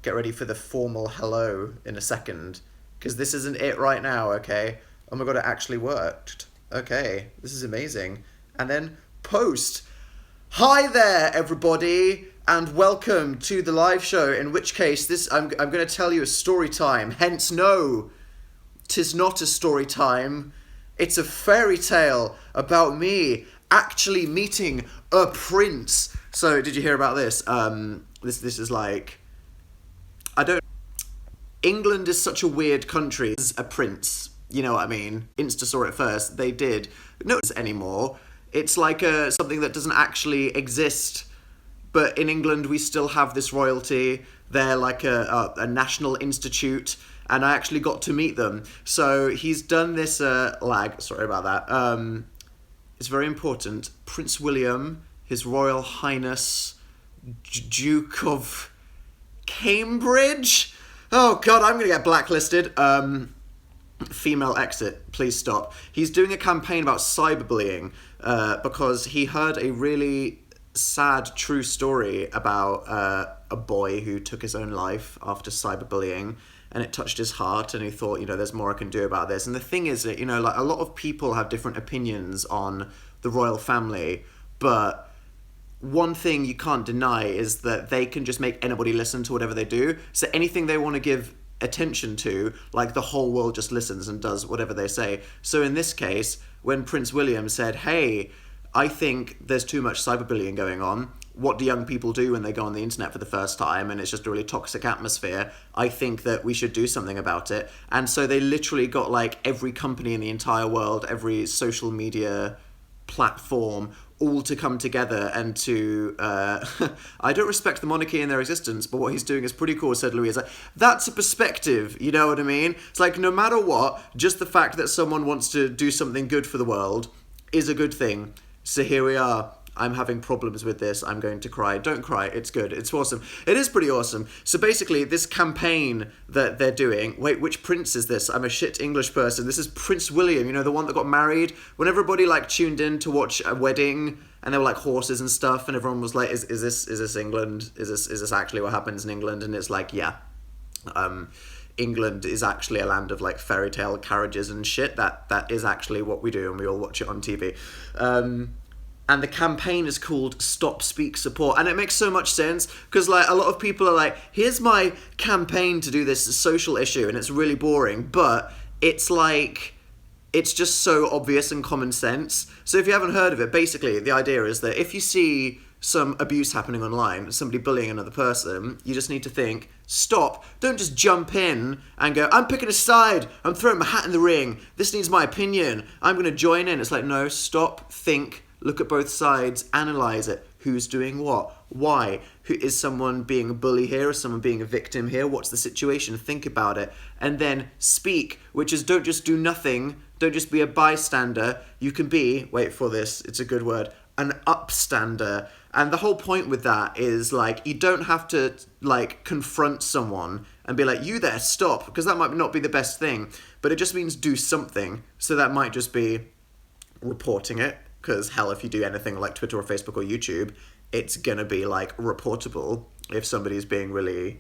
Get ready for the formal hello in a second, because this isn't it right now, okay? Oh my god, it actually worked. Okay, this is amazing. And then post. Hi there, everybody, and welcome to the live show. In which case, I'm going to tell you a story time. Hence, no, 'tis not a story time. It's a fairy tale about me actually meeting a prince. So, did you hear about this? This is like, I don't. England is such a weird country. As a prince, you know what I mean? Insta saw it first. They did. No, it's anymore. It's like something that doesn't actually exist. But in England, we still have this royalty. They're like a national institute, and I actually got to meet them. So he's done this lag. Sorry about that. It's very important. Prince William, His Royal Highness, Duke of Cambridge. Oh god, I'm gonna get blacklisted. Female exit, please stop. He's doing a campaign about cyberbullying because he heard a really sad, true story about a boy who took his own life after cyberbullying, and it touched his heart, and he thought, there's more I can do about this. And the thing is that, like a lot of people have different opinions on the royal family, but one thing you can't deny is that they can just make anybody listen to whatever they do. So anything they want to give attention to, like the whole world just listens and does whatever they say. So in this case, when Prince William said, hey, I think there's too much cyberbullying going on, what do young people do when they go on the internet for the first time and it's just a really toxic atmosphere? I think that we should do something about it. And so they literally got like every company in the entire world, every social media platform, all to come together and to I don't respect the monarchy in their existence, but what he's doing is pretty cool, said Louise. Like, that's a perspective, you know what I mean? It's like, no matter what, just the fact that someone wants to do something good for the world is a good thing. So here we are. I'm having problems with this. I'm going to cry. Don't cry. It's good. It's awesome. It is pretty awesome. So basically, this campaign that they're doing... Wait, which prince is this? I'm a shit English person. This is Prince William, the one that got married. When everybody, tuned in to watch a wedding, and there were, horses and stuff, and everyone was like, is this England? Is this actually what happens in England? And it's like, yeah. England is actually a land of, fairy tale carriages and shit. That is actually what we do, and we all watch it on TV. And the campaign is called Stop, Speak, Support. And it makes so much sense because a lot of people are like, here's my campaign to do this social issue, and it's really boring, but it's it's just so obvious and common sense. So if you haven't heard of it, basically the idea is that if you see some abuse happening online, somebody bullying another person, you just need to think, stop, don't just jump in and go, I'm picking a side, I'm throwing my hat in the ring, this needs my opinion, I'm going to join in. It's like, no, stop, think, look at both sides, analyse it. Who's doing what? Why? Who is someone being a bully here? Is someone being a victim here? What's the situation? Think about it. And then speak, which is don't just do nothing. Don't just be a bystander. You can be, wait for this, it's a good word, an upstander. And the whole point with that is, you don't have to, confront someone and be like, you there, stop, because that might not be the best thing. But it just means do something. So that might just be reporting it. Because, hell, if you do anything like Twitter or Facebook or YouTube, it's going to be, reportable if somebody's being really,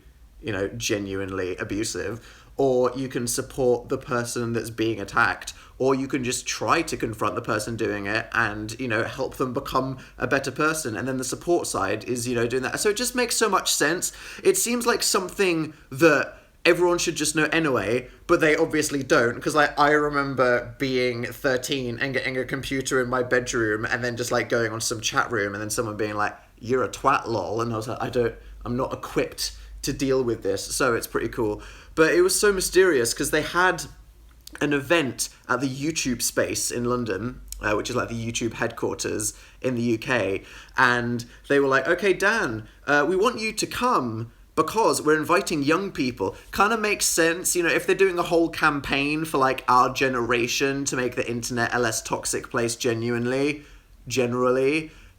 genuinely abusive. Or you can support the person that's being attacked. Or you can just try to confront the person doing it and, help them become a better person. And then the support side is, doing that. So it just makes so much sense. It seems like something that everyone should just know anyway, but they obviously don't, because I remember being 13 and getting a computer in my bedroom and then just going on some chat room and then someone being like, you're a twat, lol, and I was like, I'm not equipped to deal with this. So it's pretty cool. But it was so mysterious because they had an event at the YouTube space in London, which is the YouTube headquarters in the UK, and they were like, okay, Dan, we want you to come because we're inviting young people. Kind of makes sense, if they're doing a whole campaign for our generation to make the internet a less toxic place generally,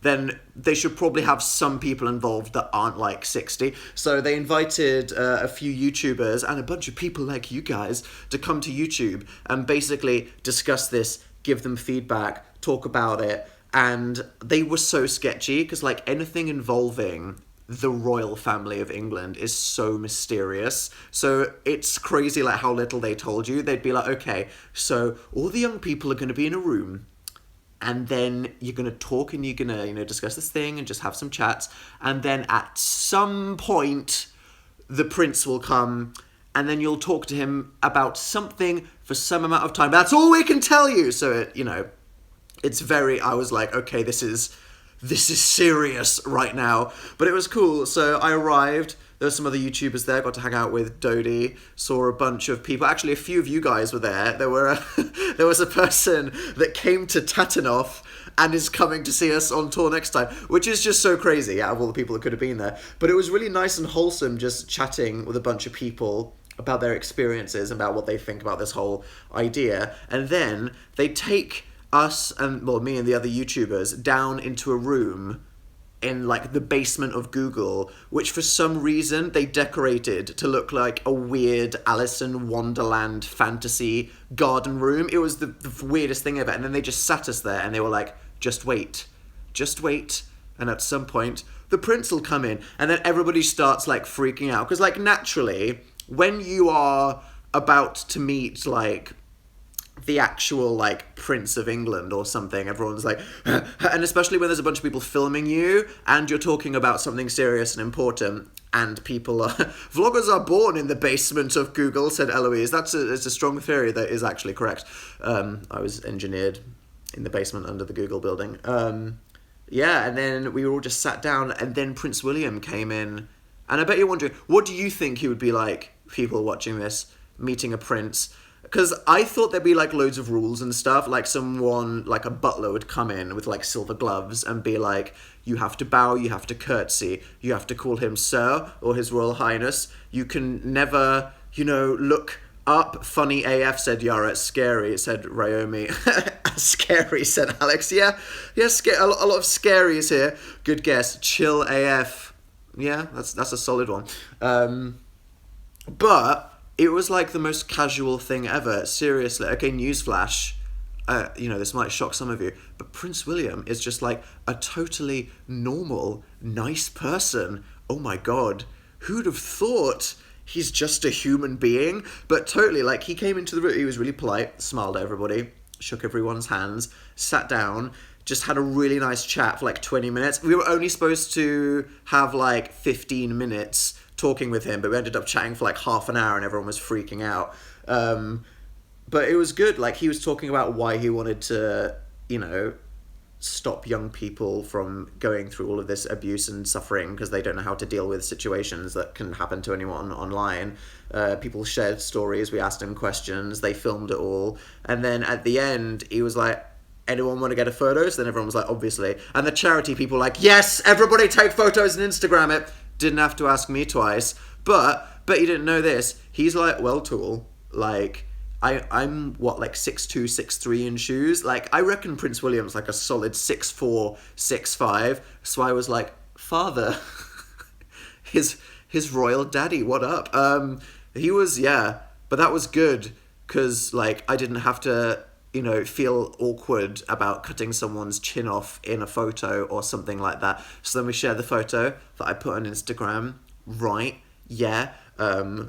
then they should probably have some people involved that aren't 60. So they invited a few YouTubers and a bunch of people like you guys to come to YouTube and basically discuss this, give them feedback, talk about it. And they were so sketchy because anything involving the royal family of England is so mysterious. So it's crazy like how little they told you. They'd be like, okay, so all the young people are going to be in a room, and then you're going to talk and you're going to, discuss this thing and just have some chats. And then at some point, the prince will come, and then you'll talk to him about something for some amount of time. That's all we can tell you. So, it's very, I was like, okay, this is serious right now. But it was cool. So I arrived. There were some other YouTubers there. Got to hang out with Dodie. Saw a bunch of people. Actually, a few of you guys were there. There was a person that came to Tatanoff and is coming to see us on tour next time, which is just so crazy out of all the people that could have been there. But it was really nice and wholesome just chatting with a bunch of people about their experiences, about what they think about this whole idea. And then they take us and, well, me and the other YouTubers down into a room in like the basement of Google, which for some reason they decorated to look like a weird Alice in Wonderland fantasy garden room. It was the weirdest thing ever. And then they just sat us there and they were like, just wait. And at some point, the prince will come in. And then everybody starts like freaking out. Because like naturally, when you are about to meet like the actual like Prince of England or something, everyone's like, and especially when there's a bunch of people filming you and you're talking about something serious and important, and people are vloggers are born in the basement of Google, said Eloise. It's a strong theory that is actually correct. I was engineered in the basement under the Google building. Yeah, and then we all just sat down, and then Prince William came in, and I bet you're wondering, what do you think he would be like, people watching this, meeting a prince? Because I thought there'd be like loads of rules and stuff, like someone, like a butler would come in with like silver gloves and be like, you have to bow, you have to curtsy, you have to call him sir or his royal highness, you can never, look up. Funny AF, said Yara. Scary, said Ryomi. Scary, said Alex. Yeah, a lot of scaries here. Good guess. Chill AF. Yeah, that's a solid one. But it was like the most casual thing ever. Seriously. Okay, newsflash. This might shock some of you, but Prince William is just like a totally normal, nice person. Oh my God. Who'd have thought? He's just a human being. But totally, like, he came into the room, he was really polite, smiled at everybody, shook everyone's hands, sat down, just had a really nice chat for like 20 minutes. We were only supposed to have like 15 minutes talking with him, but we ended up chatting for like half an hour and everyone was freaking out. But it was good. Like, he was talking about why he wanted to, stop young people from going through all of this abuse and suffering because they don't know how to deal with situations that can happen to anyone online. People shared stories, we asked him questions, they filmed it all. And then at the end, he was like, anyone want to get a photo? So then everyone was like, obviously. And the charity people were like, yes, everybody take photos and Instagram it. Didn't have to ask me twice. But you didn't know this. He's like well tall. Like, I'm like 6'2", 6'3" in shoes. Like, I reckon Prince William's like a solid 6'4", 6'5". So I was like, father, his royal daddy, what up? He was, yeah, but that was good because like I didn't have to, feel awkward about cutting someone's chin off in a photo or something like that. So then we shared the photo that I put on Instagram. Right, yeah.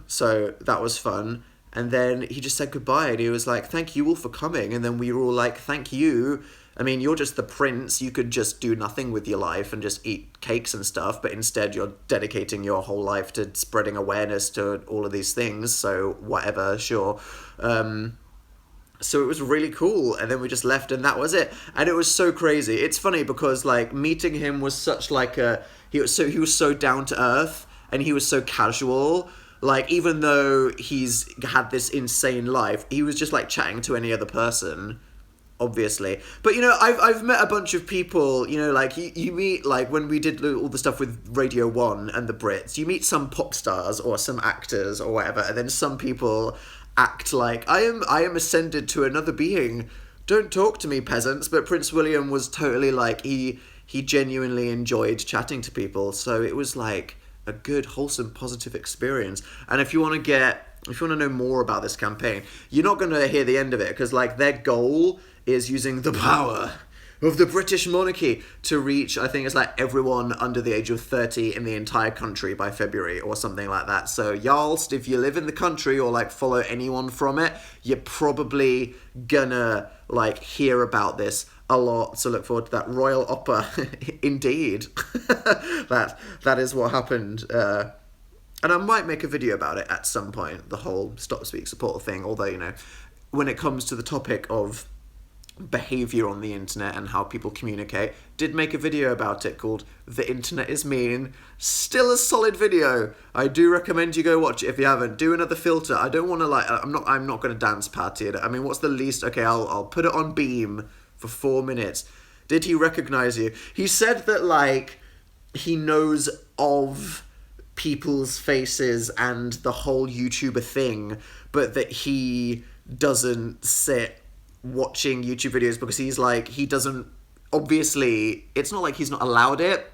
So that was fun. And then he just said goodbye and he was like, thank you all for coming. And then we were all like, thank you. I mean, you're just the prince. You could just do nothing with your life and just eat cakes and stuff. But instead, you're dedicating your whole life to spreading awareness to all of these things. So whatever, sure. So it was really cool. And then we just left and that was it. And it was so crazy. It's funny because like meeting him was such like he was so down to earth and he was so casual. Like, even though he's had this insane life, he was just, like, chatting to any other person, obviously. But, I've met a bunch of people, like, you meet, like, when we did all the stuff with Radio 1 and the Brits, you meet some pop stars or some actors or whatever, and then some people act like, I am ascended to another being. Don't talk to me, peasants. But Prince William was totally, like, he genuinely enjoyed chatting to people, so it was, like, a good, wholesome, positive experience. And if you want to know more about this campaign, you're not going to hear the end of it because like their goal is using the power of the British monarchy to reach, I think it's like everyone under the age of 30 in the entire country by February or something like that. So y'all, if you live in the country or like follow anyone from it, you're probably gonna like hear about this a lot. So look forward to that royal opera. Indeed. that is what happened. And I might make a video about it at some point, the whole Stop Speak Support thing, although, you know, when it comes to the topic of behaviour on the internet and how people communicate, did make a video about it called The Internet is Mean. Still a solid video. I do recommend you go watch it if you haven't. Do another filter. I don't want to like, I'm not going to dance party it. I mean, what's the least? Okay, I'll put it on Beam for 4 minutes. Did he recognise you? He said that like, he knows of people's faces and the whole YouTuber thing, but that he doesn't sit watching YouTube videos because he's like, he doesn't, obviously, it's not like he's not allowed it,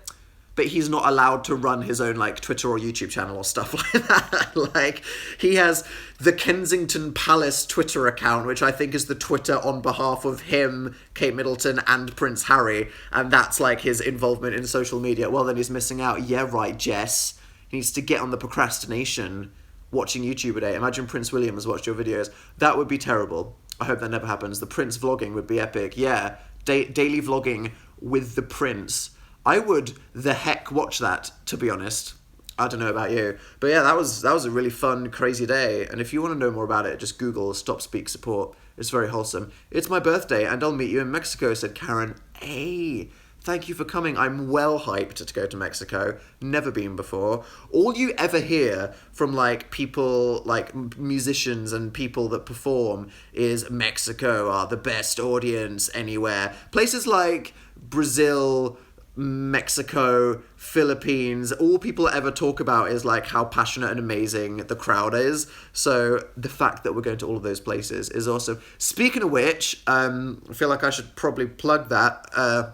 but he's not allowed to run his own like Twitter or YouTube channel or stuff like that. Like, he has the Kensington Palace Twitter account, which I think is the Twitter on behalf of him, Kate Middleton, and Prince Harry, and that's like his involvement in social media. Well, then he's missing out. Yeah, right, Jess. He needs to get on the procrastination watching YouTube a day. Imagine Prince William has watched your videos. That would be terrible. I hope that never happens. The Prince vlogging would be epic. Yeah, daily vlogging with the Prince. I would the heck watch that, to be honest. I don't know about you. But yeah, that was a really fun, crazy day. And if you want to know more about it, just Google Stop Speak Support. It's very wholesome. It's my birthday, and I'll meet you in Mexico, said Karen. Hey, thank you for coming. I'm well hyped to go to Mexico. Never been before. All you ever hear from like people, like musicians and people that perform is Mexico are the best audience anywhere. Places like Brazil, Mexico, Philippines, all people ever talk about is like how passionate and amazing the crowd is. So the fact that we're going to all of those places is awesome. Speaking of which, I feel like I should probably plug that.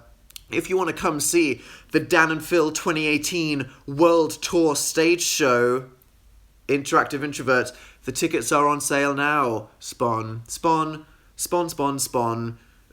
If you want to come see the Dan and Phil 2018 World Tour stage show, Interactive Introverts, the tickets are on sale now. Spawn.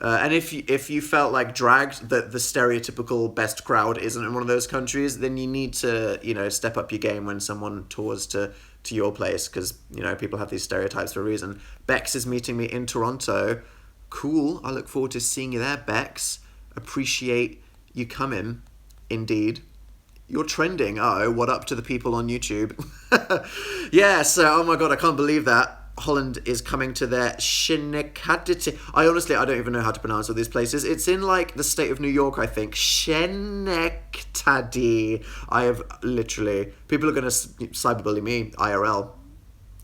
And if you felt like dragged that the stereotypical best crowd isn't in one of those countries, then you need to, you know, step up your game when someone tours to your place, because, you know, people have these stereotypes for a reason. Bex is meeting me in Toronto. Cool. I look forward to seeing you there, Bex. Appreciate you coming. Indeed. You're trending. Oh, what up to the people on YouTube? Yeah, so, oh my god, I can't believe that. Holland is coming to their Schenectady. I don't even know how to pronounce all these places. It's in like the state of New York, I think. Schenectady. I have literally, people are going to cyberbully me IRL,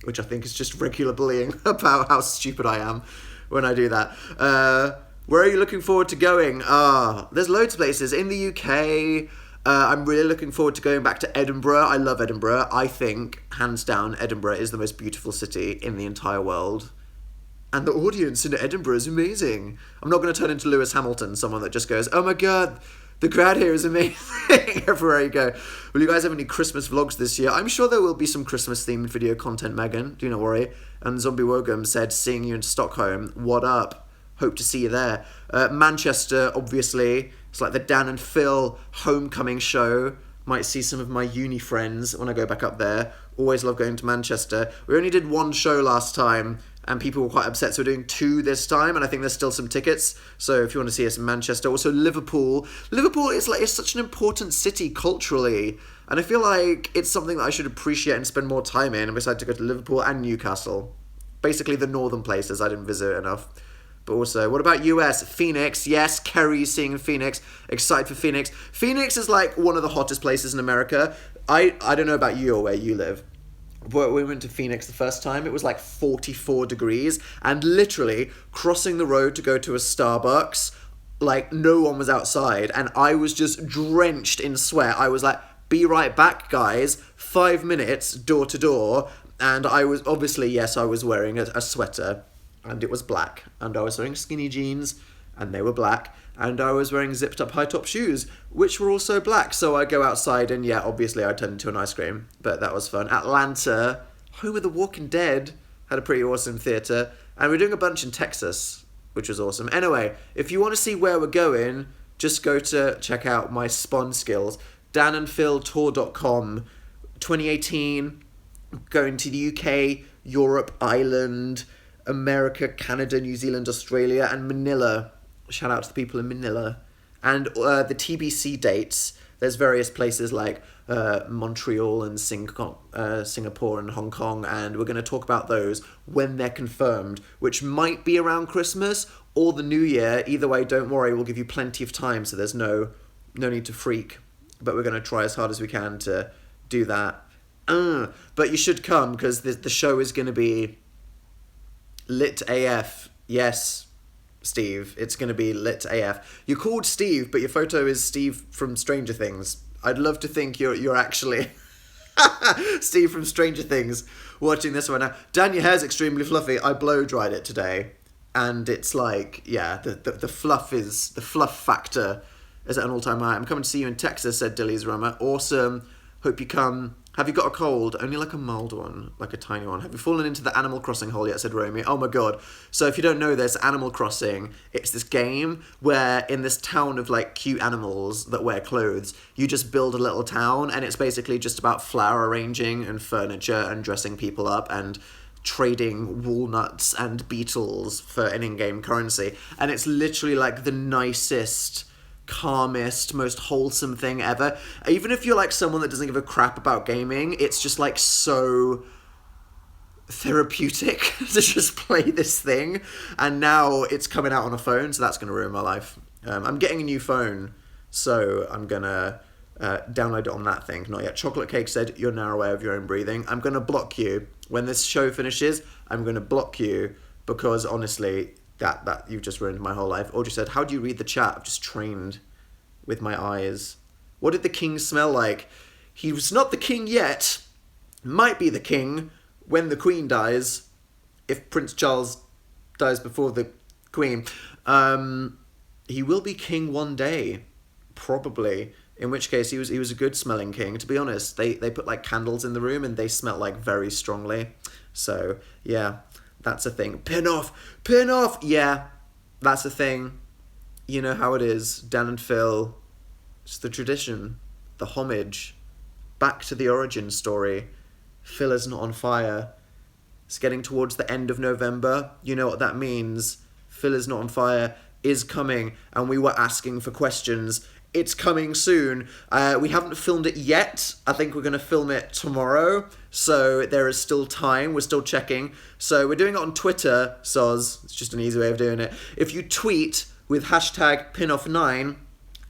which I think is just regular bullying about how stupid I am when I do that. Where are you looking forward to going? There's loads of places in the UK. I'm really looking forward to going back to Edinburgh. I love Edinburgh. I think, hands down, Edinburgh is the most beautiful city in the entire world. And the audience in Edinburgh is amazing. I'm not going to turn into Lewis Hamilton, someone that just goes, oh my god, the crowd here is amazing everywhere you go. Will you guys have any Christmas vlogs this year? I'm sure there will be some Christmas-themed video content, Megan. Do not worry. And Zombie Wogum said, seeing you in Stockholm. What up? Hope to see you there. Manchester, obviously. It's like the Dan and Phil homecoming show. Might see some of my uni friends when I go back up there. Always love going to Manchester. We only did one show last time, and people were quite upset, so we're doing 2 this time, and I think there's still some tickets. So if you want to see us in Manchester. Also Liverpool. Liverpool is like, it's such an important city culturally, and I feel like it's something that I should appreciate and spend more time in. I decided to go to Liverpool and Newcastle. Basically the northern places I didn't visit enough. But also, what about US? Phoenix. Yes, Kerry's seeing Phoenix. Excited for Phoenix. Phoenix is like one of the hottest places in America. I don't know about you or where you live, but we went to Phoenix the first time. It was like 44 degrees, and literally crossing the road to go to a Starbucks, like no one was outside, and I was just drenched in sweat. I was like, be right back, guys. 5 minutes door to door, and I was obviously, yes, I was wearing a sweater. And it was black, and I was wearing skinny jeans, and they were black, and I was wearing zipped up high top shoes, which were also black. So I go outside, and yeah, obviously I turned into an ice cream, but that was fun. Atlanta, home of The Walking Dead, had a pretty awesome theatre, and we're doing a bunch in Texas. which was awesome. Anyway, if you want to see where we're going, just go to check out my spawn skills. danandphiltour.com, 2018, going to the UK, Europe, Ireland, America, Canada, New Zealand, Australia, and Manila. Shout out to the people in Manila. And the TBC dates, there's various places like Montreal and Singapore and Hong Kong, and we're going to talk about those when they're confirmed, which might be around Christmas or the New Year. Either way, don't worry, we'll give you plenty of time, so there's no need to freak. But we're going to try as hard as we can to do that. But you should come, because the show is going to be lit AF. Yes, Steve, it's going to be lit AF. You're called Steve, but your photo is Steve from Stranger Things. I'd love to think you're actually Steve from Stranger Things watching this right now. Dan, your hair's extremely fluffy. I blow dried it today, and it's like, yeah, the fluff factor is at an all-time high. I'm coming to see you in Texas, said Dilly's Rummer. Awesome. Hope you come. Have you got a cold? Only like a mild one, like a tiny one. Have you fallen into the Animal Crossing hole yet, said Romy. Oh my god. So if you don't know this, Animal Crossing, it's this game where in this town of like cute animals that wear clothes, you just build a little town, and it's basically just about flower arranging and furniture and dressing people up and trading walnuts and beetles for an in-game currency. And it's literally like the nicest, calmest, most wholesome thing ever. Even if you're like someone that doesn't give a crap about gaming, it's just like so therapeutic to just play this thing. And now it's coming out on a phone, so that's going to ruin my life. I'm getting a new phone, so I'm going to download it on that thing. Not yet. Chocolate Cake said, you're now aware of your own breathing. I'm going to block you. When this show finishes, I'm going to block you, because honestly, that you've just ruined my whole life. Audrey said, how do you read the chat? I've just trained with my eyes. What did the king smell like? He was not the king yet. Might be the king when the queen dies. If Prince Charles dies before the queen. He will be king one day. Probably. In which case, he was a good smelling king. To be honest, they put like candles in the room and they smelt like very strongly. So, yeah. That's a thing. Pin off! Yeah, that's a thing. You know how it is. Dan and Phil. It's the tradition. The homage. Back to the origin story. Phil is not on fire. It's getting towards the end of November. You know what that means. Phil is not on fire is coming, and we were asking for questions. It's coming soon. We haven't filmed it yet. I think we're going to film it tomorrow. So there is still time. We're still checking. So we're doing it on Twitter, soz. It's just an easy way of doing it. If you tweet with hashtag pinoff9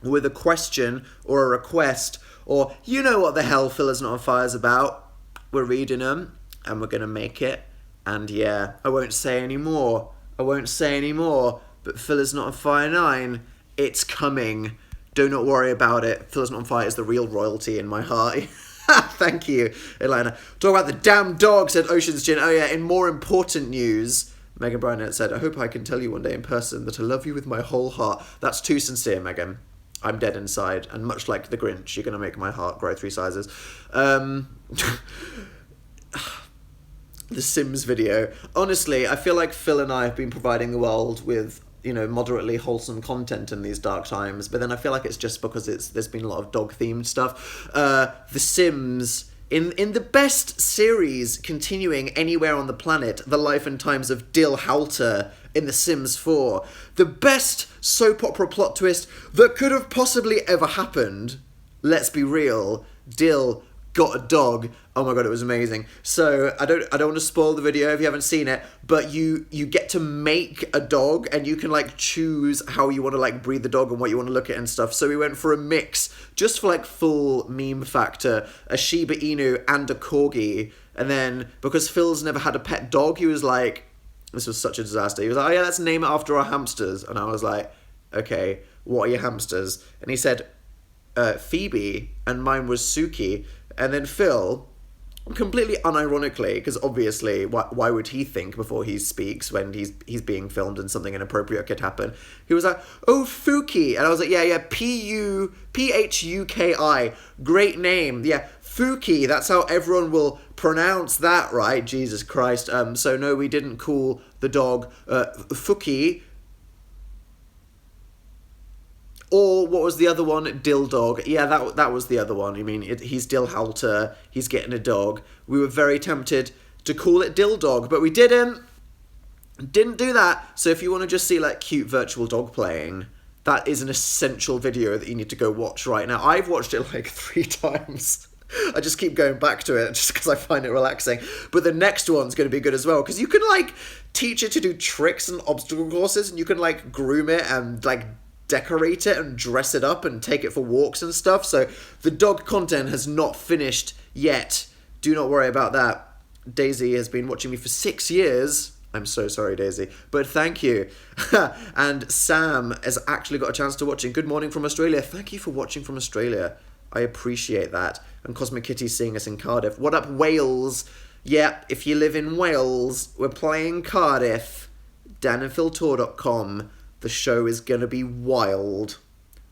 with a question or a request, or you know what the hell Phil is not on fire's about, we're reading them and we're going to make it. And yeah, I won't say any more. But Phil is not on fire 9. It's coming. Do not worry about it. Phil is not on fire is the real royalty in my heart. Thank you, Elena. Talk about the damn dog, said Ocean's Gin. Oh yeah, in more important news, Megan Brynett said, I hope I can tell you one day in person that I love you with my whole heart. That's too sincere, Megan. I'm dead inside, and much like the Grinch, you're going to make my heart grow 3 sizes. The Sims video. Honestly, I feel like Phil and I have been providing the world with, you know, moderately wholesome content in these dark times, but then I feel like it's just because there's been a lot of dog-themed stuff. The Sims, in the best series continuing anywhere on the planet, The Life and Times of Dill Halter in The Sims 4, the best soap opera plot twist that could have possibly ever happened. Let's be real, Dill got a dog. Oh my god, it was amazing. So I don't want to spoil the video if you haven't seen it, but you get to make a dog, and you can like choose how you want to like breed the dog and what you want to look at and stuff. So we went for a mix, just for like full meme factor, a Shiba Inu and a Corgi. And then because Phil's never had a pet dog, he was like, this was such a disaster. He was like, oh yeah, let's name it after our hamsters. And I was like, okay, what are your hamsters? And he said, Phoebe, and mine was Suki. And then Phil, completely unironically, because obviously, why would he think before he speaks when he's being filmed and something inappropriate could happen? He was like, oh, Fuki. And I was like, yeah, Phuki. Great name. Yeah, Fuki. That's how everyone will pronounce that, right? Jesus Christ. So no, we didn't call the dog Fuki. Or what was the other one? Dill Dog. Yeah, that was the other one. I mean, he's Dill Halter. He's getting a dog. We were very tempted to call it Dill Dog, but we didn't. Didn't do that. So if you want to just see like cute virtual dog playing, that is an essential video that you need to go watch right now. I've watched it like 3 times. I just keep going back to it just because I find it relaxing. But the next one's going to be good as well, because you can like teach it to do tricks and obstacle courses, and you can like groom it and like decorate it and dress it up and take it for walks and stuff. So the dog content has not finished yet. Do not worry about that. Daisy has been watching me for 6 years. I'm so sorry, Daisy, but thank you. And Sam has actually got a chance to watch it. Good morning from Australia. Thank you for watching from Australia. I appreciate that. And Cosmic Kitty's seeing us in Cardiff. What up, Wales? Yeah, if you live in Wales, we're playing Cardiff. danisnotinteresting.com. The show is going to be wild.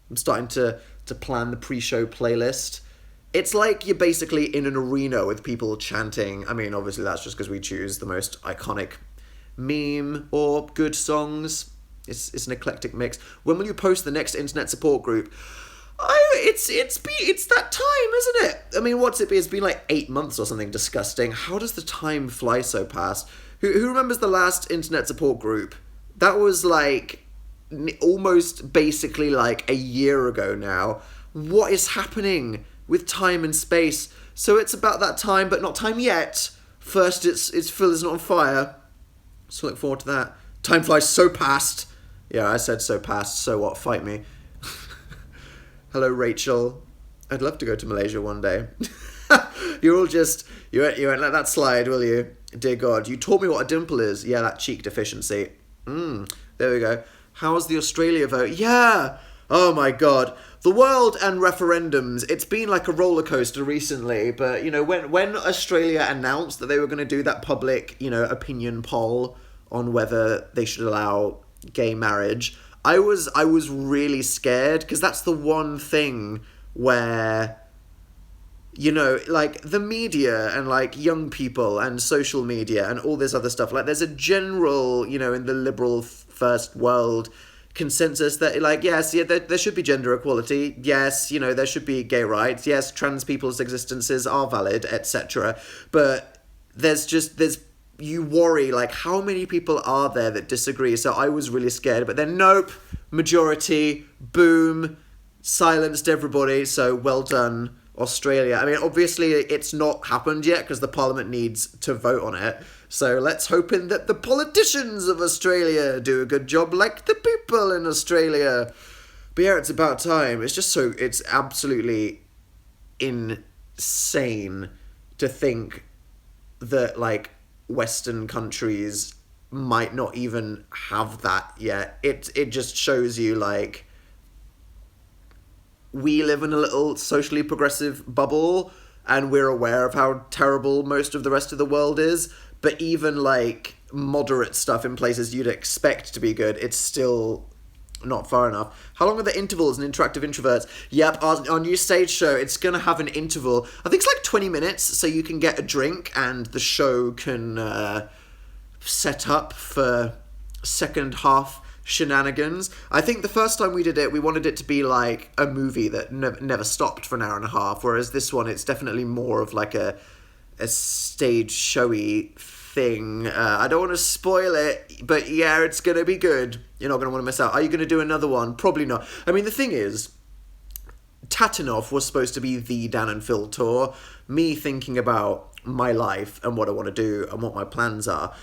I'm starting to plan the pre-show playlist. It's like you're basically in an arena with people chanting. I mean, obviously that's just because we choose the most iconic meme or good songs. It's an eclectic mix. When will you post the next internet support group? It's that time, isn't it? I mean, what's it been? It's been like 8 months or something disgusting. How does the time fly so fast? Who remembers the last internet support group? That was like almost basically like a year ago now. What is happening with time and space? So it's about that time, but not time yet. First, it's Phil is not on fire. So look forward to that. Time flies so past. Yeah, I said so past. So what? Fight me. Hello, Rachel. I'd love to go to Malaysia one day. You're all just... You won't let that slide, will you? Dear God, you taught me what a dimple is. Yeah, that cheek deficiency. There we go. How's the Australia vote? Yeah! Oh my God. The world and referendums, it's been like a roller coaster recently, but, you know, when Australia announced that they were going to do that public, you know, opinion poll on whether they should allow gay marriage, I was really scared, because that's the one thing where, you know, like the media and like young people and social media and all this other stuff, like there's a general, you know, in the liberal first world consensus that like, yes, yeah, there should be gender equality, yes, you know, there should be gay rights, yes, trans people's existences are valid, etc. But there's you worry, like, how many people are there that disagree? So I was really scared, but then nope, majority, boom, silenced everybody. So well done, Australia. I mean, obviously it's not happened yet because the parliament needs to vote on it. So let's hope in that the politicians of Australia do a good job like the people in Australia. But yeah, it's about time. It's absolutely insane to think that, like, Western countries might not even have that yet. It just shows you, like, we live in a little socially progressive bubble and we're aware of how terrible most of the rest of the world is, but even like moderate stuff in places you'd expect to be good, it's still not far enough. How long are the intervals in Interactive Introverts? Yep, our new stage show, it's going to have an interval. I think it's like 20 minutes, so you can get a drink and the show can set up for second half shenanigans. I think the first time we did it, we wanted it to be like a movie that never stopped for an hour and a half, whereas this one, it's definitely more of like a stage showy thing. I don't want to spoil it, but yeah, it's going to be good. You're not going to want to miss out. Are you going to do another one? Probably not. I mean, the thing is, Tatanov was supposed to be the Dan and Phil tour. Me thinking about my life and what I want to do and what my plans are,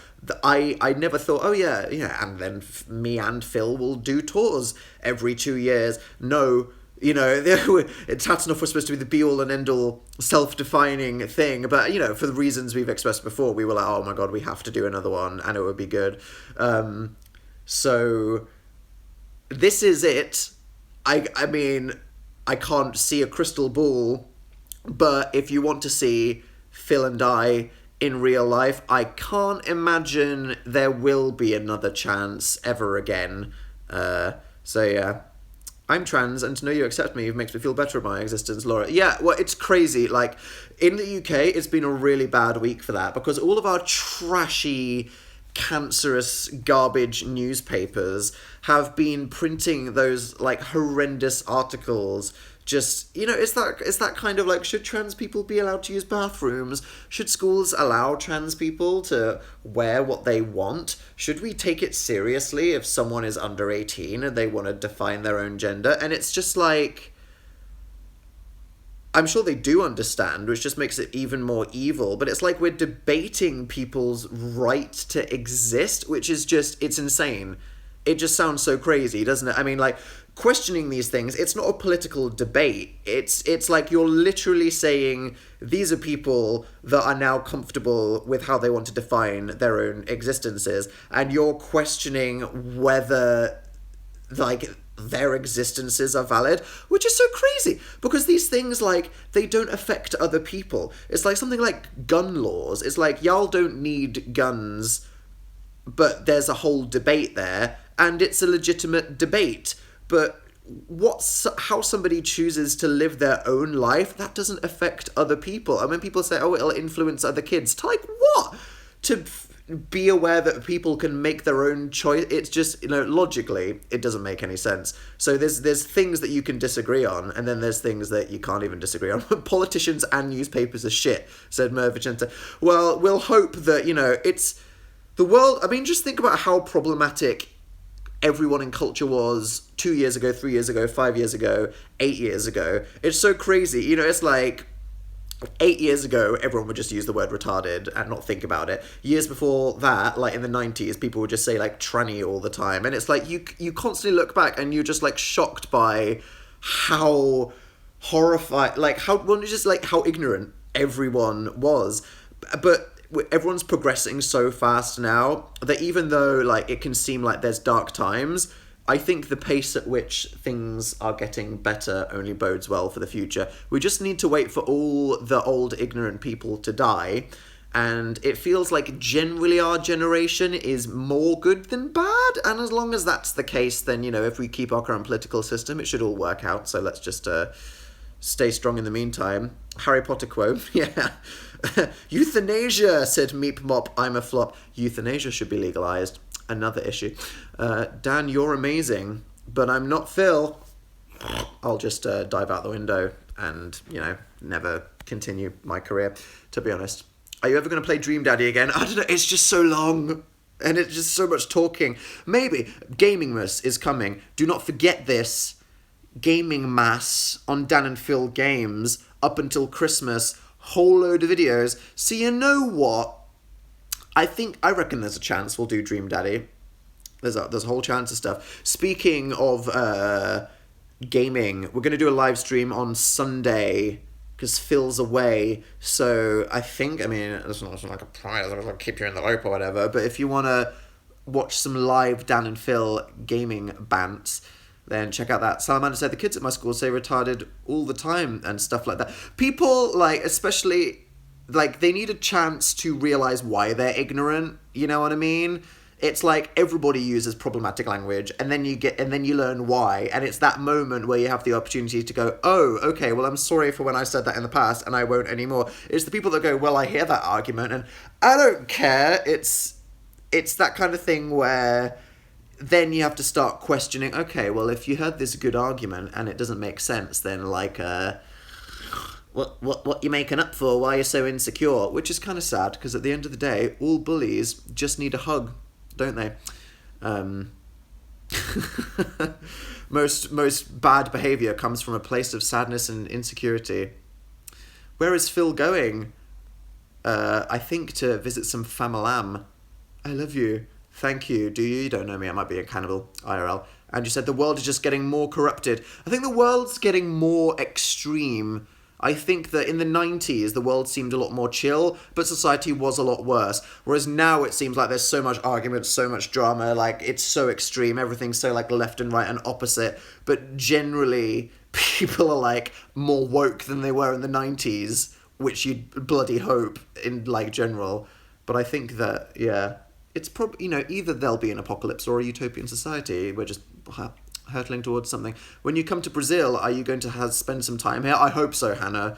I never thought, oh yeah, and then me and Phil will do tours every 2 years. No, you know, Tatanov was supposed to be the be-all and end-all self-defining thing, but, you know, for the reasons we've expressed before, we were like, oh my God, we have to do another one, and it would be good. So, this is it. I mean, I can't see a crystal ball, but if you want to see Phil and I in real life, I can't imagine there will be another chance ever again. So yeah, I'm trans, and to know you accept me makes me feel better about my existence, Laura. Yeah, well, it's crazy. Like, in the UK, it's been a really bad week for that, because all of our trashy cancerous garbage newspapers have been printing those like horrendous articles. Just, it's that kind of like, should trans people be allowed to use bathrooms? Should schools allow trans people to wear what they want? Should we take it seriously if someone is under 18 and they want to define their own gender? And it's just like, I'm sure they do understand, which just makes it even more evil. But it's like we're debating people's right to exist, which is just, it's insane. It just sounds so crazy, doesn't it? I mean, like, questioning these things, it's not a political debate. It's like you're literally saying these are people that are now comfortable with how they want to define their own existences, and you're questioning whether, like, their existences are valid, which is so crazy, because these things, like, they don't affect other people. It's like something like gun laws. It's like, y'all don't need guns, but there's a whole debate there, and it's a legitimate debate. But how somebody chooses to live their own life, that doesn't affect other people. And when people say, oh, it'll influence other kids, to like what? To be aware that people can make their own choice. It's just, logically, it doesn't make any sense. So there's things that you can disagree on, and then there's things that you can't even disagree on. Politicians and newspapers are shit, said Mer Vicente. Well, we'll hope that, it's the world. I mean, just think about how problematic everyone in culture was 2 years ago, 3 years ago, 5 years ago, 8 years ago. It's so crazy. It's like 8 years ago, everyone would just use the word retarded and not think about it. Years before that, like in the 90s, people would just say like tranny all the time. And it's like you constantly look back and you're just like shocked by how horrified, like how ignorant everyone was. But everyone's progressing so fast now that even though like it can seem like there's dark times, I think the pace at which things are getting better only bodes well for the future. We just need to wait for all the old ignorant people to die, and it feels like generally our generation is more good than bad, and as long as that's the case, then if we keep our current political system, it should all work out. So let's just stay strong in the meantime. Harry Potter quote, yeah. Euthanasia, said Meep Mop, I'm a flop. Euthanasia should be legalized. Another issue. Dan, you're amazing, but I'm not Phil. I'll just dive out the window and, never continue my career, to be honest. Are you ever going to play Dream Daddy again? I don't know, it's just so long. And it's just so much talking. Maybe. Gamingmas is coming. Do not forget this. Gaming Mass on Dan and Phil Games up until Christmas. Whole load of videos. So you know what? I reckon there's a chance we'll do Dream Daddy. There's a whole chance of stuff. Speaking of gaming, we're going to do a live stream on Sunday because Phil's away. So it's not like a prize. I'll keep you in the loop or whatever. But if you want to watch some live Dan and Phil gaming bants, then check out that. Salamander said, the kids at my school say retarded all the time and stuff like that. People, like, especially, like, they need a chance to realize why they're ignorant. You know what I mean? It's like everybody uses problematic language, and then you learn why. And it's that moment where you have the opportunity to go, oh, okay, well, I'm sorry for when I said that in the past, and I won't anymore. It's the people that go, well, I hear that argument, and I don't care. It's that kind of thing where then you have to start questioning, okay, well, if you heard this good argument and it doesn't make sense, then, like, what you making up for? Why are you so insecure? Which is kind of sad, because at the end of the day, all bullies just need a hug, don't they? Most bad behaviour comes from a place of sadness and insecurity. Where is Phil going? I think to visit some famalam. I love you. Thank you. Do you? You don't know me. I might be a cannibal. IRL. And you said the world is just getting more corrupted. I think the world's getting more extreme. I think that in the 90s, the world seemed a lot more chill, but society was a lot worse. Whereas now it seems like there's so much argument, so much drama, like it's so extreme, everything's so like left and right and opposite. But generally, people are like more woke than they were in the 90s, which you'd bloody hope in like general. But I think that, yeah, it's probably, either there'll be an apocalypse or a utopian society. We're just hurtling towards something. When you come to Brazil, are you going to spend some time here? I hope so, Hannah.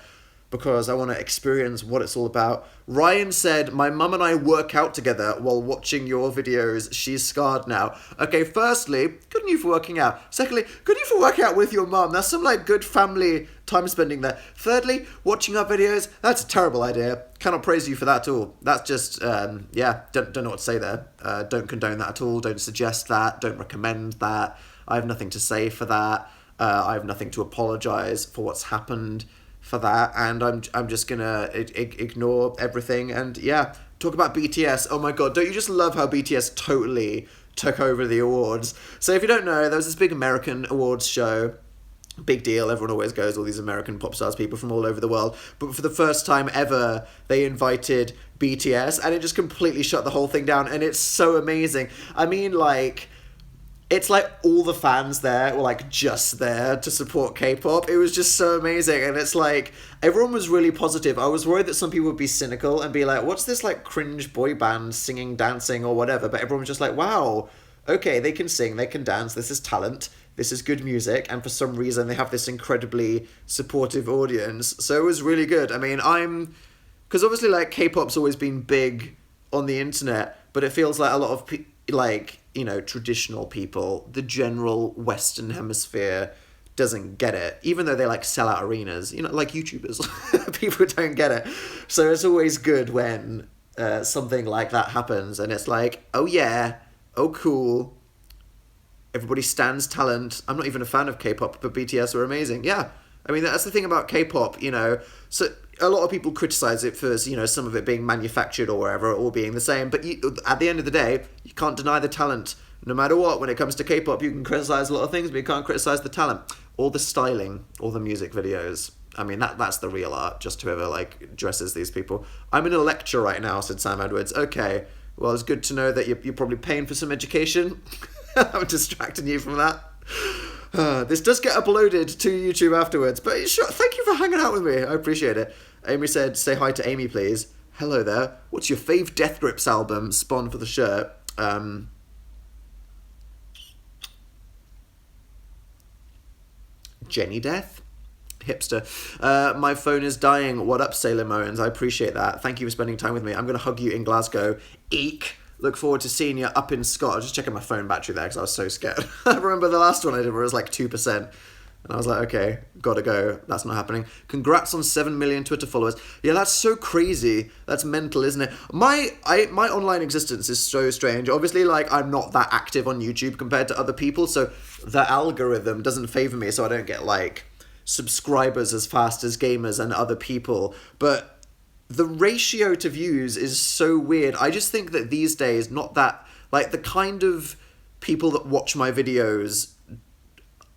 because I want to experience what it's all about. Ryan said, my mum and I work out together while watching your videos. She's scarred now. Okay, firstly, good on you for working out. Secondly, good on you for working out with your mum. That's some like good family time spending there. Thirdly, watching our videos, that's a terrible idea. Cannot praise you for that at all. That's just, don't know what to say there. Don't condone that at all. Don't suggest that. Don't recommend that. I have nothing to say for that. I have nothing to apologise for what's happened for that, and I'm just gonna ignore everything and talk about BTS. Oh my god, don't you just love how BTS totally took over the awards? So if you don't know, there was this big American awards show. Big deal, everyone always goes, all these American pop stars, people from all over the world, but for the first time ever they invited BTS, and it just completely shut the whole thing down, and it's so amazing. I mean, like, it's like all the fans there were like just there to support K-pop. It was just so amazing, and it's like everyone was really positive. I was worried that some people would be cynical and be like, what's this like cringe boy band singing, dancing or whatever, but everyone was just like, wow, okay, they can sing, they can dance, this is talent, this is good music, and for some reason they have this incredibly supportive audience. So it was really good. I mean, because obviously like K-pop's always been big on the internet, but it feels like a lot of traditional people, the general Western hemisphere doesn't get it, even though they like sell out arenas, like YouTubers. People don't get it. So it's always good when something like that happens, and it's like, oh yeah, oh cool, everybody stands talent. I'm not even a fan of K-pop, but BTS were amazing. Yeah, I mean, that's the thing about K-pop, so a lot of people criticize it for, some of it being manufactured or wherever, or all being the same. But at the end of the day, you can't deny the talent. No matter what, when it comes to K-pop, you can criticize a lot of things, but you can't criticize the talent. Or the styling, or the music videos. I mean, that's the real art, just whoever, dresses these people. I'm in a lecture right now, said Sam Edwards. Okay, well, it's good to know that you're probably paying for some education. I'm distracting you from that. This does get uploaded to YouTube afterwards, but sure, thank you for hanging out with me. I appreciate it. Amy said, say hi to Amy, please. Hello there. What's your fave Death Grips album? Spawn for the shirt. Jenny Death? Hipster. My phone is dying. What up, Sailor Moans? I appreciate that. Thank you for spending time with me. I'm going to hug you in Glasgow. Eek. Look forward to seeing you up in Scott. I was just checking my phone battery there because I was so scared. I remember the last one I did where it was like 2%. And I was like, okay, gotta go. That's not happening. Congrats on 7 million Twitter followers. Yeah, that's so crazy. That's mental, isn't it? My online existence is so strange. Obviously, I'm not that active on YouTube compared to other people, so the algorithm doesn't favor me, so I don't get, subscribers as fast as gamers and other people. But the ratio to views is so weird. I just think that these days, not that, the kind of people that watch my videos,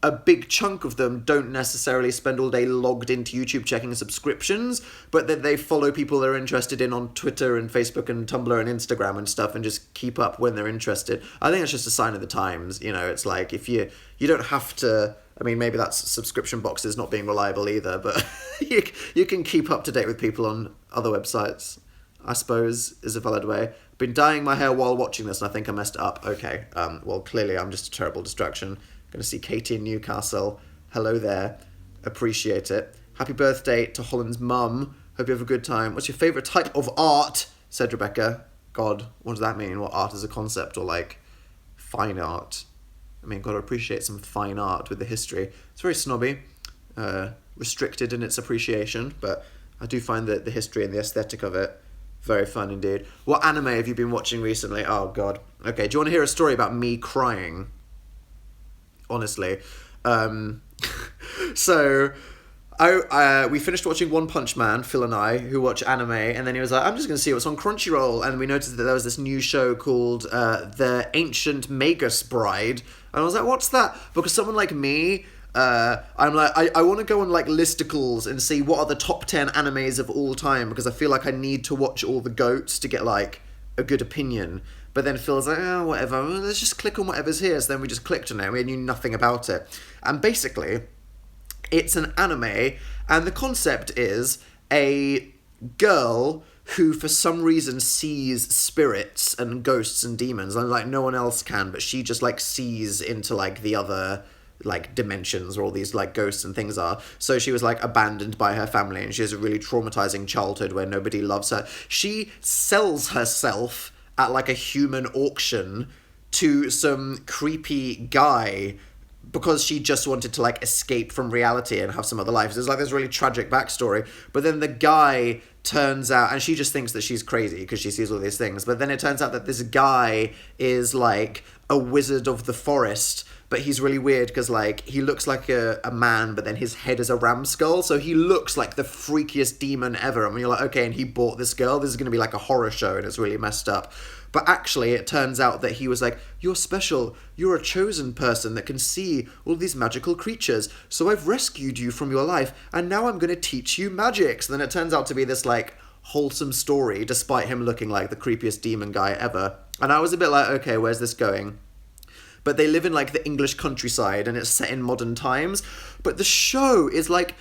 a big chunk of them don't necessarily spend all day logged into YouTube checking subscriptions, but that they follow people they're interested in on Twitter and Facebook and Tumblr and Instagram and stuff and just keep up when they're interested. I think it's just a sign of the times. It's like if you don't have to. I mean, maybe that's subscription boxes not being reliable either, but you can keep up to date with people on other websites, I suppose, is a valid way. Been dyeing my hair while watching this, and I think I messed it up. Okay, well, clearly I'm just a terrible distraction. Going to see Katie in Newcastle. Hello there. Appreciate it. Happy birthday to Holland's mum. Hope you have a good time. What's your favourite type of art? Said Rebecca. God, what does that mean? What, art as a concept or fine art? I mean, got to appreciate some fine art with the history. It's very snobby, restricted in its appreciation, but I do find that the history and the aesthetic of it very fun indeed. What anime have you been watching recently? Oh, God. Okay, do you want to hear a story about me crying? Honestly. So, we finished watching One Punch Man, Phil and I, who watch anime, and then he was like, I'm just going to see what's on Crunchyroll, and we noticed that there was this new show called The Ancient Magus Bride, and I was like, what's that? Because someone like me, I'm like, I want to go on listicles and see what are the top 10 animes of all time, because I feel like I need to watch all the GOATs to get a good opinion. But then Phil's like, oh, whatever, let's just click on whatever's here. So then we just clicked on it, and we knew nothing about it. And basically, it's an anime, and the concept is a girl who for some reason sees spirits and ghosts and demons, and no one else can, but she just sees into the other like dimensions where all these like ghosts and things are. So she was like abandoned by her family, and she has a really traumatizing childhood where nobody loves her. She sells herself at like a human auction to some creepy guy because she just wanted to like escape from reality and have some other life. So there's like this really tragic backstory. But then the guy turns out, and she just thinks that she's crazy because she sees all these things. But then it turns out that this guy is like a wizard of the forest. But he's really weird because like he looks like a man, but then his head is a ram skull. So he looks like the freakiest demon ever. And when you're like, okay, and he bought this girl, this is going to be like a horror show, and it's really messed up. But actually, it turns out that he was like, you're special. You're a chosen person that can see all these magical creatures. So I've rescued you from your life, and now I'm going to teach you magic. So then it turns out to be this, like, wholesome story, despite him looking like the creepiest demon guy ever. And I was a bit like, okay, where's this going? But they live in, like, the English countryside, and it's set in modern times. But the show is, like,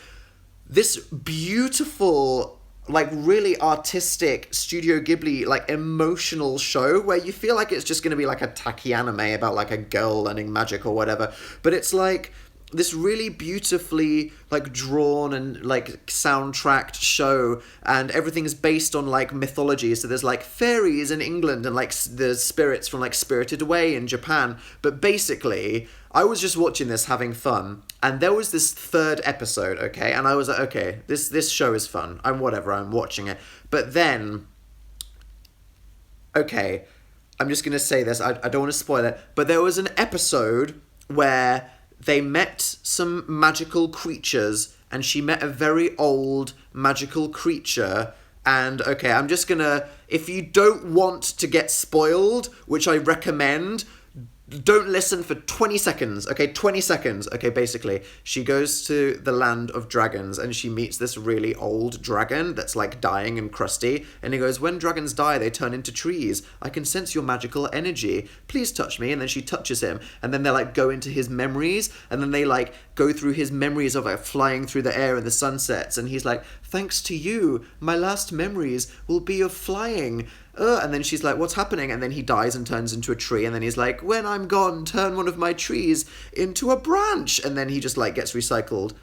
this beautiful, like really artistic Studio Ghibli like emotional show where you feel like it's just going to be like a tacky anime about like a girl learning magic or whatever, but it's like this really beautifully like drawn and like soundtracked show, and everything's based on like mythology. So there's like fairies in England and like the spirits from like Spirited Away in Japan. But basically I was just watching this having fun, and there was this third episode, okay, and I was like, okay, this show is fun, I'm watching it. But then, okay, I'm just gonna say this, I don't want to spoil it, but there was an episode where they met some magical creatures, and she met a very old magical creature. And okay, I'm just gonna, if you don't want to get spoiled, which I recommend, don't listen for 20 seconds, okay? 20 seconds. Okay, basically, she goes to the land of dragons and she meets this really old dragon that's like dying and crusty. And he goes, when dragons die, they turn into trees. I can sense your magical energy. Please touch me. And then she touches him. And then they like go into his memories. And then they like go through his memories of like flying through the air in the sunsets. And he's like, thanks to you, my last memories will be of flying. And then she's like, what's happening? And then he dies and turns into a tree. And then he's like, when I'm gone, turn one of my trees into a branch. And then he just like gets recycled.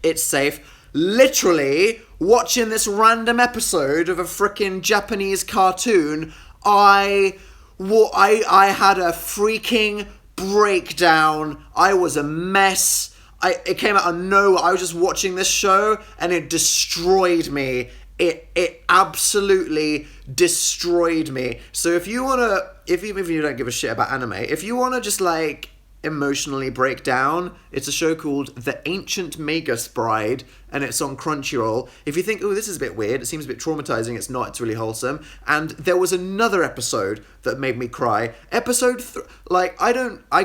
It's safe. Literally, watching this random episode of a freaking Japanese cartoon, I had a freaking breakdown. I was a mess. It came out of nowhere. I was just watching this show and it destroyed me. It absolutely destroyed me. So if you wanna, even if you don't give a shit about anime, if you wanna just like emotionally break down, it's a show called The Ancient Magus Bride, and it's on Crunchyroll. If you think, oh, this is a bit weird, it seems a bit traumatizing, it's not, it's really wholesome. And there was another episode that made me cry. I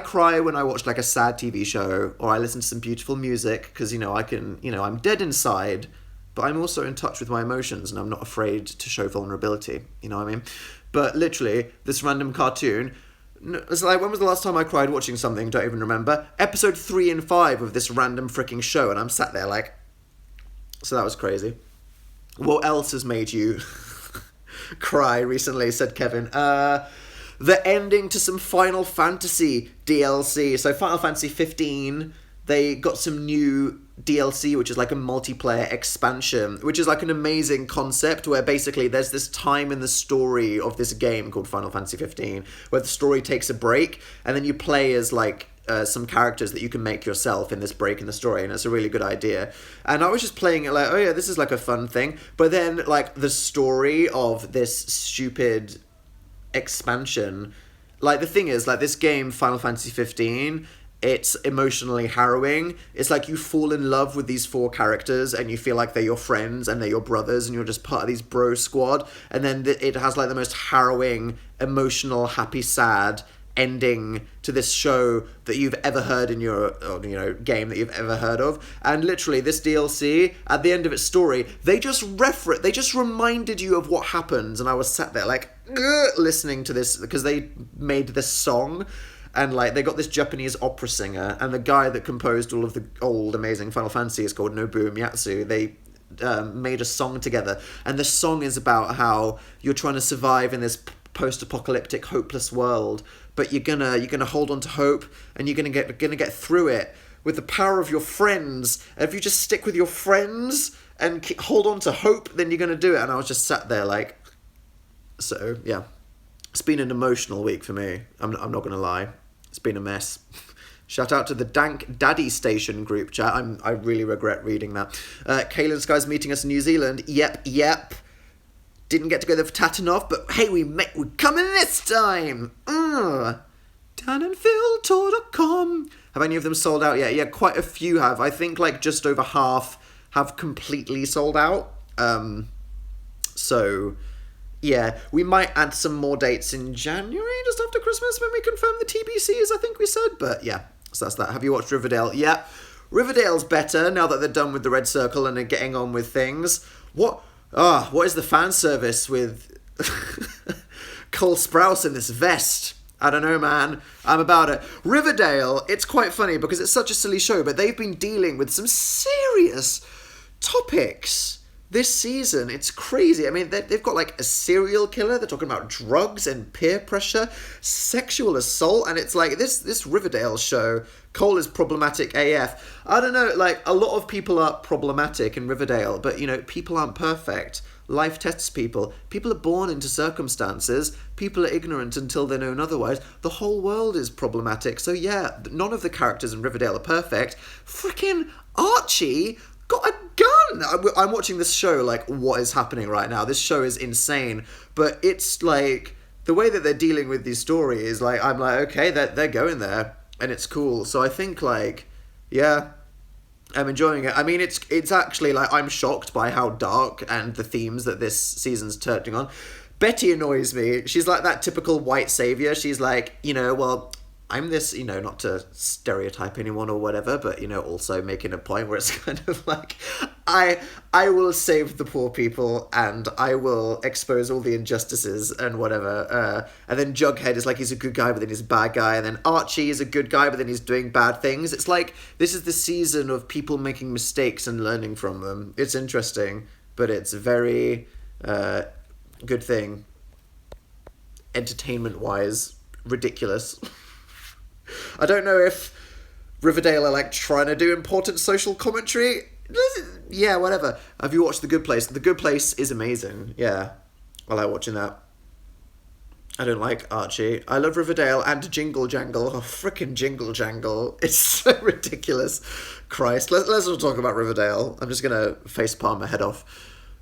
cry when I watch like a sad TV show, or I listen to some beautiful music, because, I'm dead inside, but I'm also in touch with my emotions, and I'm not afraid to show vulnerability, you know what I mean? But literally, this random cartoon, it's like, when was the last time I cried watching something? Don't even remember. Episode 3 and 5 of this random freaking show, and I'm sat there like... So that was crazy. What else has made you cry recently, said Kevin? The ending to some Final Fantasy DLC. So Final Fantasy 15, they got some new DLC, which is like a multiplayer expansion, which is like an amazing concept where basically there's this time in the story of this game called Final Fantasy 15 where the story takes a break, and then you play as like some characters that you can make yourself in this break in the story, and it's a really good idea. And I was just playing it like, oh yeah, this is like a fun thing. But then like the story of this stupid expansion, like the thing is, like this game Final Fantasy 15, it's emotionally harrowing. It's like you fall in love with these 4 characters and you feel like they're your friends and they're your brothers and you're just part of these bro squad. And then it has like the most harrowing, emotional, happy, sad ending to this show that you've ever heard in your game that you've ever heard of. And literally this DLC, at the end of its story, they just reminded you of what happens. And I was sat there like listening to this because they made this song. And like they got this Japanese opera singer, and the guy that composed all of the old amazing Final Fantasy is called Nobuo Uematsu. They made a song together, and the song is about how you're trying to survive in this post-apocalyptic, hopeless world, but you're gonna hold on to hope, and you're gonna get through it with the power of your friends. And if you just stick with your friends and hold on to hope, then you're gonna do it. And I was just sat there like, so yeah, it's been an emotional week for me. I'm not gonna lie, it's been a mess. Shout out to the Dank Daddy Station group chat. I really regret reading that. Kaylin Sky's meeting us in New Zealand. Yep. Didn't get to go there for Tatanoff, but hey, we're coming this time. danandphiltour.com. Have any of them sold out yet? Yeah, quite a few have. I think like just over half have completely sold out. So yeah, we might add some more dates in January, just after Christmas, when we confirm the TBCs, I think we said. But yeah, so that's that. Have you watched Riverdale? Yeah. Riverdale's better now that they're done with the Red Circle and are getting on with things. What is the fan service with Cole Sprouse in this vest? I don't know, man. I'm about it. Riverdale, it's quite funny because it's such a silly show, but they've been dealing with some serious topics this season. It's crazy. I mean, they've got like a serial killer. They're talking about drugs and peer pressure, sexual assault, and it's like this Riverdale show. Cole is problematic AF. I don't know, like a lot of people are problematic in Riverdale, but you know, people aren't perfect. Life tests people. People are born into circumstances. People are ignorant until they're known otherwise. The whole world is problematic. So yeah, none of the characters in Riverdale are perfect. Freaking Archie got a gun! I'm watching this show like, what is happening right now? This show is insane. But it's like, the way that they're dealing with these stories, like, I'm like, okay, they're going there. And it's cool. So I think like, yeah, I'm enjoying it. I mean, it's actually like, I'm shocked by how dark and the themes that this season's turning on. Betty annoys me. She's like that typical white savior. She's like, you know, well, I'm this, you know, not to stereotype anyone or whatever, but, you know, also making a point where it's kind of like, I will save the poor people and I will expose all the injustices and whatever. And then Jughead is like, he's a good guy, but then he's a bad guy. And then Archie is a good guy, but then he's doing bad things. It's like, this is the season of people making mistakes and learning from them. It's interesting, but it's a very good thing. Entertainment-wise, ridiculous. I don't know if Riverdale are like trying to do important social commentary. Yeah, whatever. Have you watched The Good Place? The Good Place is amazing. Yeah, I like watching that. I don't like Archie. I love Riverdale and Jingle Jangle. Oh, frickin' Jingle Jangle. It's so ridiculous. Christ. Let's not talk about Riverdale. I'm just going to facepalm my head off.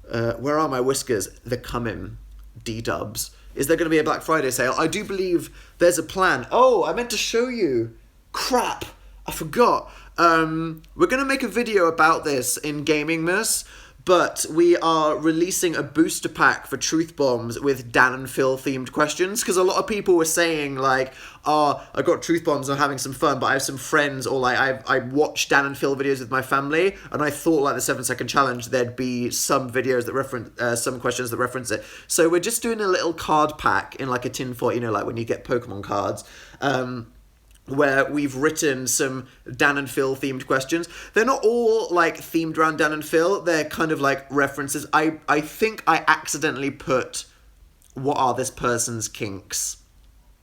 Where are my whiskers? They're coming. D-dubs. Is there going to be a Black Friday sale? I do believe there's a plan. Oh, I meant to show you. Crap. I forgot. We're going to make a video about this in Gaming Miss, but we are releasing a booster pack for Truth Bombs with Dan and Phil themed questions, because a lot of people were saying like, oh, I got Truth Bombs, I'm having some fun, but I have some friends, or like I watch Dan and Phil videos with my family, and I thought like the 7-second challenge there'd be some videos that reference some questions that reference it. So we're just doing a little card pack in like a tinfoil, you know, like when you get Pokemon cards, where we've written some Dan and Phil themed questions. They're not all like themed around Dan and Phil. They're kind of like references. I think I accidentally put what are this person's kinks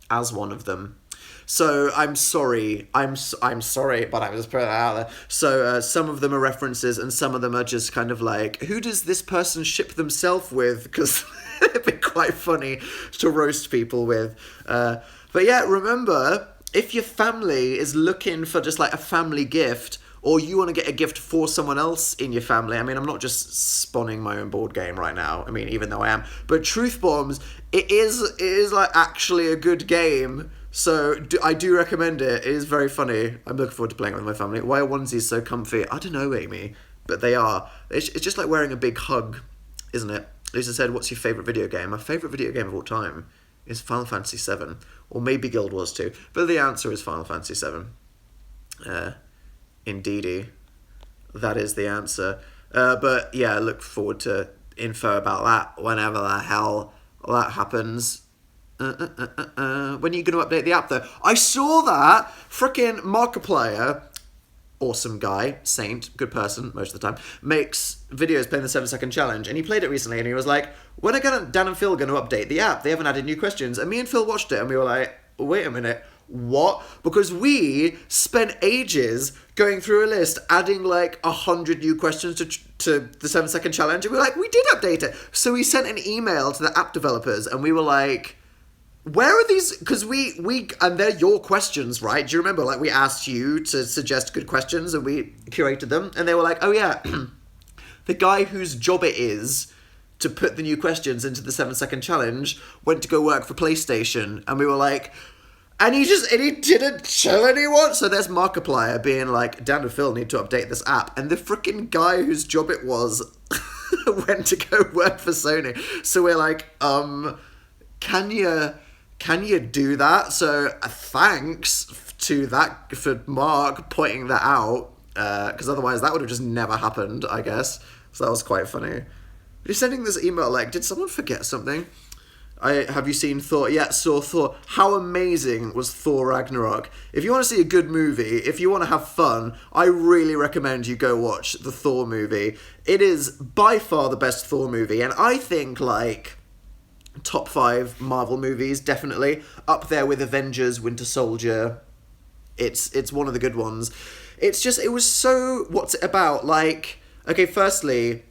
as one of them. So I'm sorry. I'm sorry, but I'm just putting it out there. So some of them are references and some of them are just kind of like, who does this person ship themselves with? Because it'd be quite funny to roast people with. But yeah, remember, if your family is looking for just like a family gift, or you want to get a gift for someone else in your family, I mean, I'm not just spawning my own board game right now, I mean, even though I am, but Truth Bombs, it is like actually a good game, so I do recommend it. It is very funny. I'm looking forward to playing it with my family. Why are onesies so comfy? I don't know, Amy, but they are. It's just like wearing a big hug, isn't it? Lisa said, what's your favourite video game? My favourite video game of all time is Final Fantasy VII, or maybe Guild Wars 2, but the answer is Final Fantasy VII. Indeedy, that is the answer. But yeah, I look forward to info about that whenever the hell that happens. When are you going to update the app though? I saw that frickin' Markiplier awesome guy, saint, good person most of the time, makes videos playing the 7-second challenge, and he played it recently, and he was like, when are Dan and Phil going to update the app? They haven't added new questions. And me and Phil watched it, and we were like, wait a minute, what? Because we spent ages going through a list, adding like 100 new questions to the 7-second challenge, and we were like, we did update it. So we sent an email to the app developers, and we were like, where are these? Because we and they're your questions, right? Do you remember? Like, we asked you to suggest good questions, and we curated them, and they were like, oh yeah, the guy whose job it is to put the new questions into the 7-second challenge went to go work for PlayStation, and we were like, and he didn't tell anyone. So there's Markiplier being like, Dan and Phil need to update this app, and the freaking guy whose job it was went to go work for Sony. So we're like, can you do that? So thanks to that, for Mark pointing that out, because otherwise that would have just never happened, I guess. So that was quite funny. You're sending this email like, did someone forget something? Have you seen Thor? Yeah, saw Thor. How amazing was Thor Ragnarok? If you want to see a good movie, if you want to have fun, I really recommend you go watch the Thor movie. It is by far the best Thor movie, and I think like top 5 Marvel movies, definitely up there with Avengers, Winter Soldier. It's one of the good ones. It was so, what's it about? Like, okay, firstly,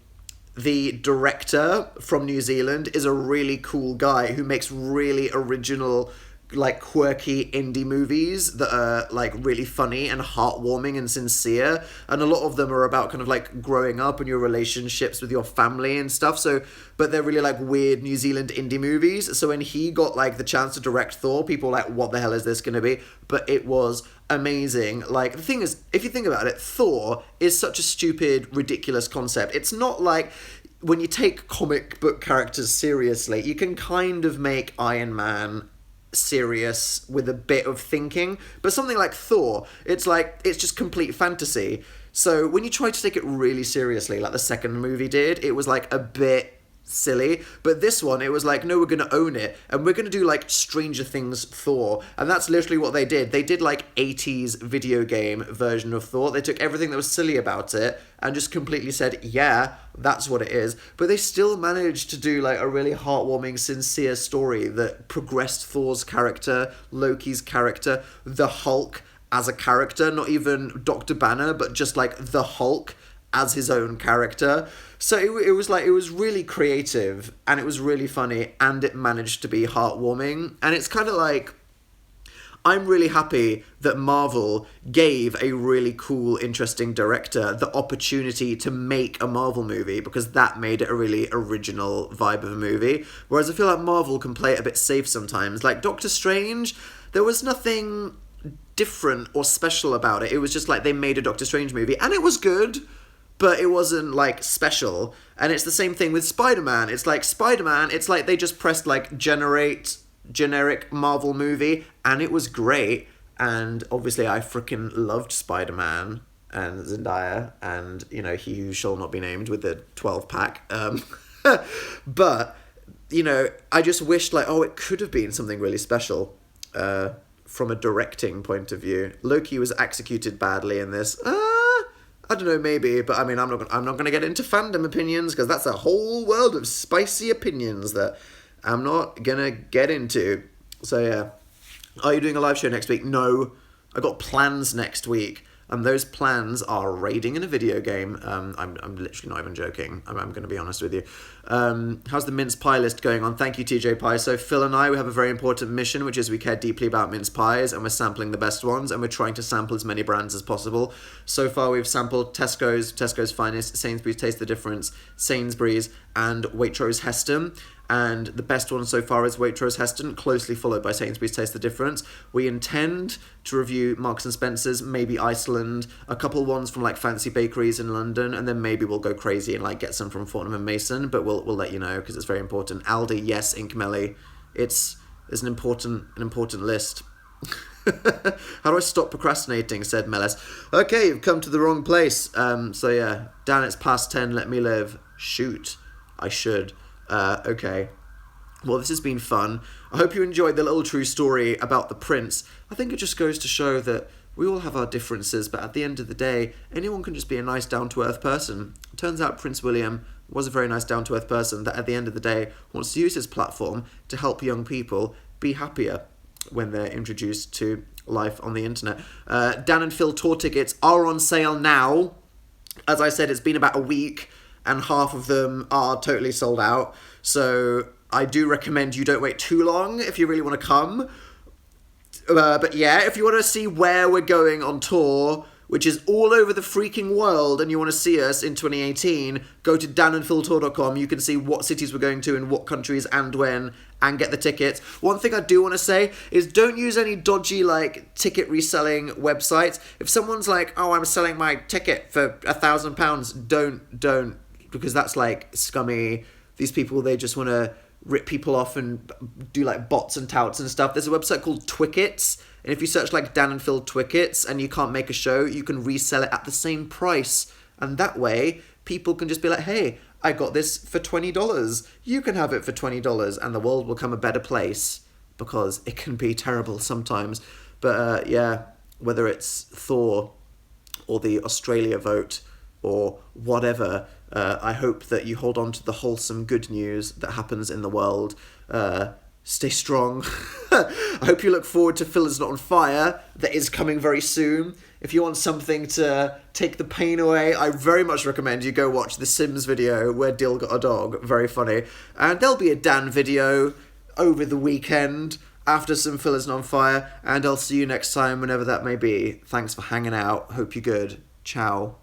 the director from New Zealand is a really cool guy who makes really original, like, quirky indie movies that are like really funny and heartwarming and sincere, and a lot of them are about kind of like growing up and your relationships with your family and stuff. So, but they're really like weird New Zealand indie movies. So when he got like the chance to direct Thor, people were like, what the hell is this gonna be? But it was amazing. Like, the thing is, if you think about it, Thor is such a stupid, ridiculous concept. It's not like, when you take comic book characters seriously, you can kind of make Iron Man serious with a bit of thinking, but something like Thor, it's just complete fantasy. So when you try to take it really seriously, like the second movie did, it was like a bit silly. But this one, it was like, no, we're gonna own it, and we're gonna do like Stranger Things Thor, and that's literally what they did. They did like 80s video game version of Thor. They took everything that was silly about it and just completely said, yeah, that's what it is. But they still managed to do like a really heartwarming, sincere story that progressed Thor's character, Loki's character, the Hulk as a character, not even Dr. Banner, but just like the Hulk as his own character. So it was really creative, and it was really funny, and it managed to be heartwarming. And it's kind of like, I'm really happy that Marvel gave a really cool, interesting director the opportunity to make a Marvel movie, because that made it a really original vibe of a movie. Whereas I feel like Marvel can play it a bit safe sometimes. Like Doctor Strange, there was nothing different or special about it. It was just like they made a Doctor Strange movie, and it was good, but it wasn't like special. And it's the same thing with Spider-Man. It's like Spider-Man, it's like they just pressed like generate generic Marvel movie, and it was great. And obviously I freaking loved Spider-Man and Zendaya and, you know, he who shall not be named with the 12-pack. But, you know, I just wished like, oh, it could have been something really special from a directing point of view. Loki was executed badly in this. I don't know, maybe, but I mean, I'm not going to get into fandom opinions, because that's a whole world of spicy opinions that I'm not going to get into. So yeah. Are you doing a live show next week? No. I got plans next week, and those plans are raiding in a video game. I'm literally not even joking. I'm going to be honest with you. How's the mince pie list going on? Thank you, TJ Pie. So Phil and I, we have a very important mission, which is we care deeply about mince pies, and we're sampling the best ones, and we're trying to sample as many brands as possible. So far, we've sampled Tesco's Finest, Sainsbury's Taste the Difference, Sainsbury's, and Waitrose Heston. And the best one so far is Waitrose Heston, closely followed by Sainsbury's Taste the Difference. We intend to review Marks and Spencer's, maybe Iceland, a couple ones from like fancy bakeries in London, and then maybe we'll go crazy and like get some from Fortnum and Mason, but we'll let you know, because it's very important. Aldi, yes, Inkmelly. It's an important list. How do I stop procrastinating, said Melis. Okay, you've come to the wrong place. So yeah, Dan, it's past 10, let me live. Shoot, I should. Okay. Well, this has been fun. I hope you enjoyed the little true story about the prince. I think it just goes to show that We all have our differences, but at the end of the day, anyone can just be a nice, down-to-earth person. It turns out Prince William was a very nice, down-to-earth person that at the end of the day wants to use his platform to help young people be happier when they're introduced to life on the internet. Dan and Phil tour tickets are on sale now. As I said, it's been about a week, and half of them are totally sold out. So I do recommend you don't wait too long if you really want to come. But yeah, if you want to see where we're going on tour, which is all over the freaking world, and you want to see us in 2018, go to danandphiltour.com. You can see what cities we're going to in what countries and when, and get the tickets. One thing I do want to say is don't use any dodgy, ticket reselling websites. If someone's like, oh, I'm selling my ticket for £1,000, don't, because that's, scummy. These people, they just want to rip people off and do, bots and touts and stuff. There's a website called Twickets, and if you search, Dan and Phil Twickets, and you can't make a show, you can resell it at the same price. And that way, people can just be like, hey, I got this for $20. You can have it for $20, and the world will become a better place, because it can be terrible sometimes. But, yeah, whether it's Thor or the Australia vote or whatever, I hope that you hold on to the wholesome good news that happens in the world. Stay strong. I hope you look forward to Phil Is Not on Fire. That is coming very soon. If you want something to take the pain away, I very much recommend you go watch the Sims video where Dill got a dog. Very funny. And there'll be a Dan video over the weekend after some Phil Is Not on Fire. And I'll see you next time, whenever that may be. Thanks for hanging out. Hope you're good. Ciao.